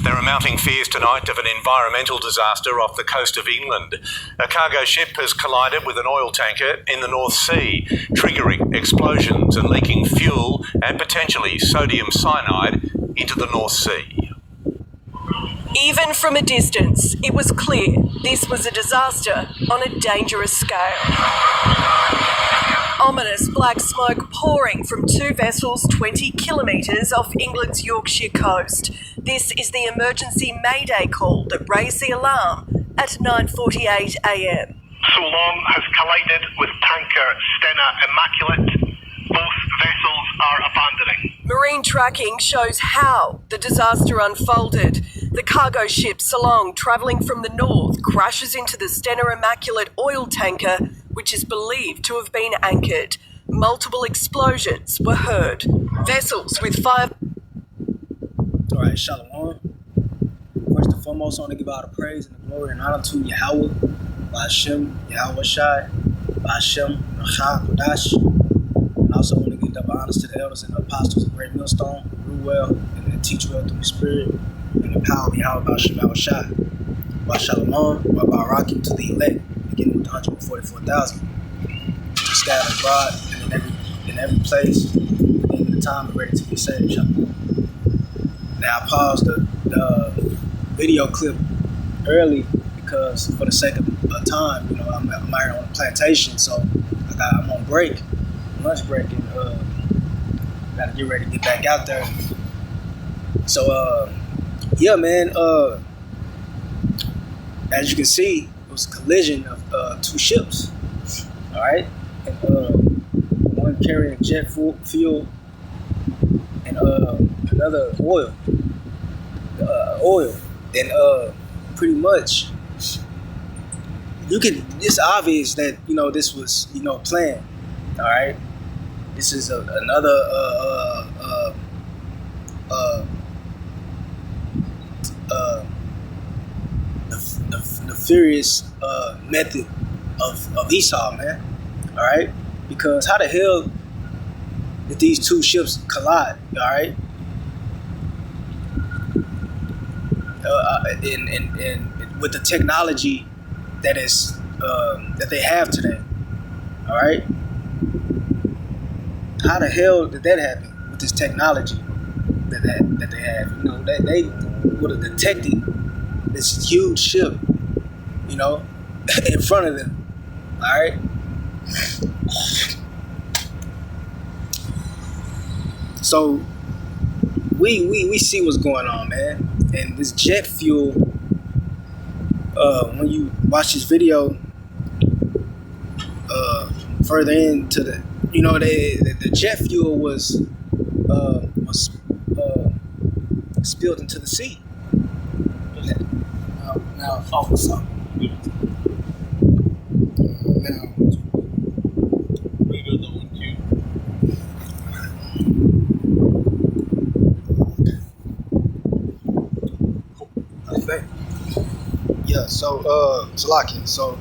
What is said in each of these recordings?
There are mounting fears tonight of an environmental disaster off the coast of England. A cargo ship has collided with an oil tanker in the North Sea, triggering explosions and leaking fuel and potentially sodium cyanide into the North Sea. Even from a distance, it was clear this was a disaster on a dangerous scale. Ominous black smoke pouring from two vessels 20 kilometres off England's Yorkshire coast. This is the emergency mayday call that raised the alarm at 9:48 a.m. Solong has collided with tanker Stena Immaculate. Both vessels are abandoning. Marine tracking shows how the disaster unfolded. The cargo ship Solong, travelling from the north, crashes into the Stena Immaculate oil tanker, which is believed to have been anchored. Multiple explosions were heard. Vessels with fire... All right, Shalom. First and foremost, I want to give all the praise and the glory and honor to Yahweh, Ba'ashem, Yahweh Shai, Ba'ashem, Racha, Kodash. And also want to give double honors to the elders and the apostles of Great Millstone, who rule well and teach well through the Spirit, and the power of Yahweh, Ba'ashem, Yahweh Shai. Wa Shalom, wa Barakim to the elect, beginning with 144,000. Scattered abroad and in every place, in the time and ready to be saved. Shalom. Now I paused the video clip early because for the sake of time, you know, I'm out on a plantation, so I'm on break, lunch break, and gotta get ready to get back out there. So yeah, man. As you can see, it was a collision of two ships. All right, and one carrying jet fuel and another oil. And pretty much, it's obvious that, you know, this was, you know, planned. All right, this is another nefarious method of Esau, man. All right, because how the hell did these two ships collide? All right, and with the technology that is that they have today. All right, how the hell did that happen with this technology that they have? You know, they would have detected this huge ship, you know, in front of them. All right. So we see what's going on, man. And this jet fuel, when you watch this video further into the, you know, the jet fuel was spilled into the sea. Now focus on. Yeah, so Salaki, so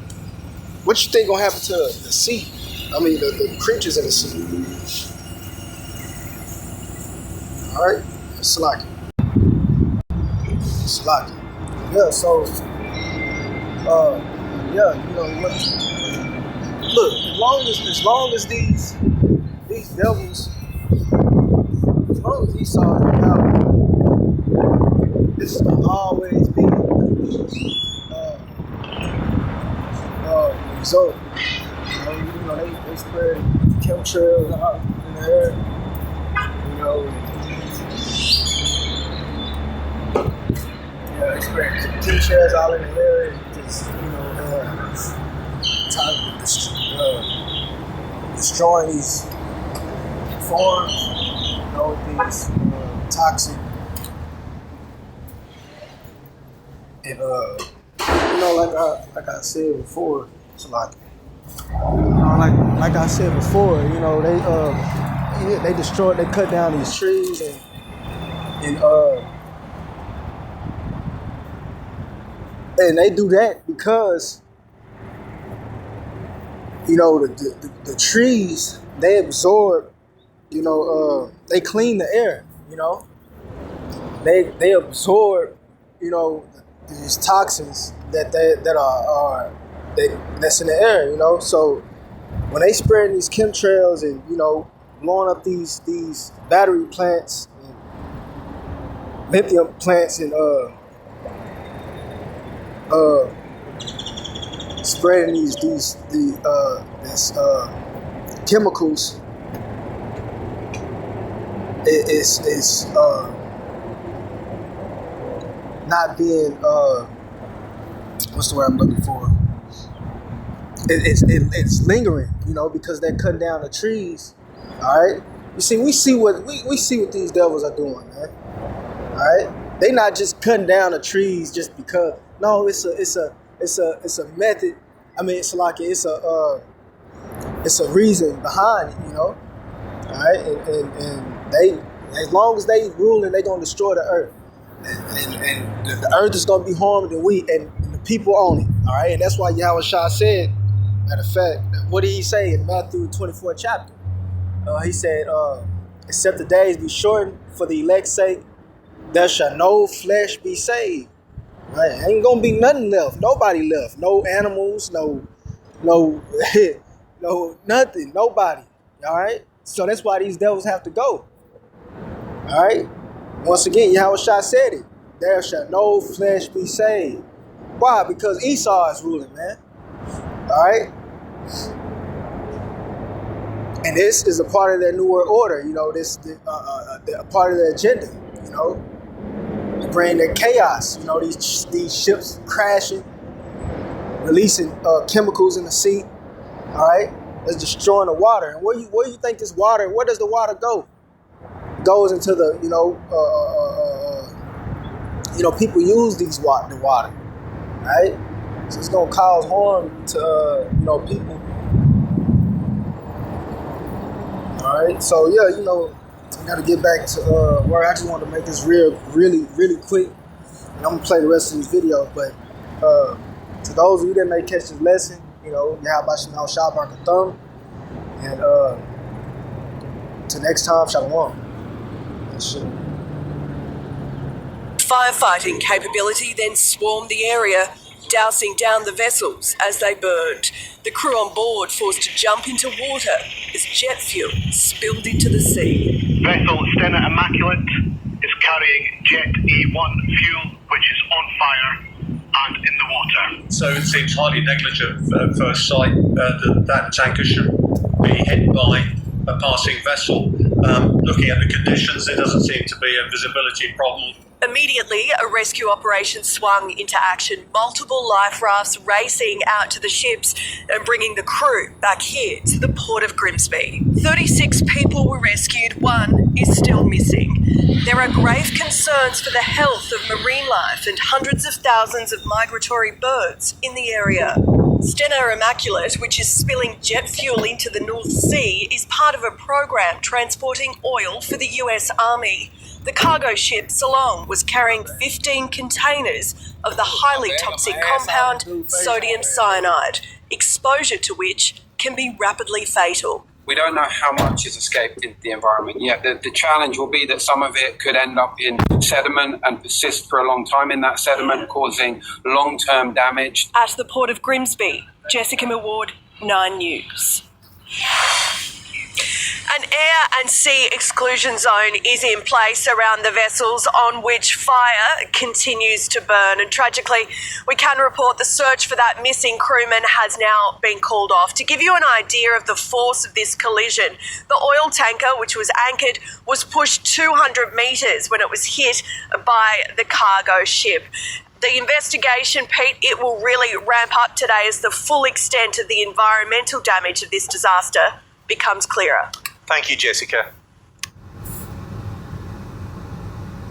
what you think gonna happen to the sea? I mean the creatures in the sea. Alright? Salaki. Yeah, so yeah, you know what, look, as long as these devils, as long as Esau is in power, this is gonna always be result. You know, they spread chemtrails out in the air. You know, yeah, they spread chemtrails out in the air. Just, you know, destroying these farms. You know, these toxic. And you know, like I said before, it's like, you know, like I said before, you know, they destroyed, they cut down these trees and they do that because, you know, the trees, they absorb, they clean the air, they absorb these toxins that's in the air, So when they spreading these chemtrails and blowing up these battery plants, and lithium plants, and spreading these chemicals, it's not being what's the word I'm looking for? It's lingering, because they're cutting down the trees. All right, we see what these devils are doing, man. All right, they not just cutting down the trees just because. No, it's a method. I mean, it's a reason behind it, All right, and they, as long as they ruling, they gonna destroy the earth, and the earth is gonna be harmed, and the people own it. All right, and that's why Yahweh Shah said, matter of fact, what did he say in Matthew 24th chapter? He said, except the days be shortened for the elect's sake, there shall no flesh be saved. Right? Ain't gonna be nothing left. Nobody left. No animals. No, no, nothing. Nobody. All right. So that's why these devils have to go. All right. Once again, Yahweh Shah said it. There shall no flesh be saved. Why? Because Esau is ruling, man. All right. And this is a part of their New World Order. This a part of their agenda. To bring their chaos. These ships crashing, releasing chemicals in the sea. All right. It's destroying the water. And where you think this water? Where does the water go? It goes into the people use the water, right? So it's gonna cause harm to people. All right. So yeah, I gotta get back to where I just want to make this really quick, and I'm gonna play the rest of this video. But to those of you that may catch this lesson, Yahweh Shah Barak Thumb, and till next time, Shalom. Firefighting capability then swarmed the area, dousing down the vessels as they burned. The crew on board forced to jump into water as jet fuel spilled into the sea. Vessel Stena Immaculate is carrying Jet A1 fuel, which is on fire and in the water. So it seems highly negligent at first sight that tanker should be hit by a passing vessel. Looking at the conditions, there doesn't seem to be a visibility problem. Immediately, a rescue operation swung into action, multiple life rafts racing out to the ships and bringing the crew back here to the port of Grimsby. 36 people were rescued, one is still missing. There are grave concerns for the health of marine life and hundreds of thousands of migratory birds in the area. Stena Immaculate, which is spilling jet fuel into the North Sea, is part of a program transporting oil for the US Army. The cargo ship Salong was carrying 15 containers of the highly toxic compound sodium cyanide, exposure to which can be rapidly fatal. We don't know how much is escaped into the environment yet. The challenge will be that some of it could end up in sediment and persist for a long time in that sediment, causing long-term damage. At the port of Grimsby, Jessica Millward, 9 News. An air and sea exclusion zone is in place around the vessels on which fire continues to burn. And tragically, we can report the search for that missing crewman has now been called off. To give you an idea of the force of this collision, the oil tanker, which was anchored, was pushed 200 metres when it was hit by the cargo ship. The investigation, Pete, it will really ramp up today as the full extent of the environmental damage of this disaster becomes clearer. Thank you, Jessica.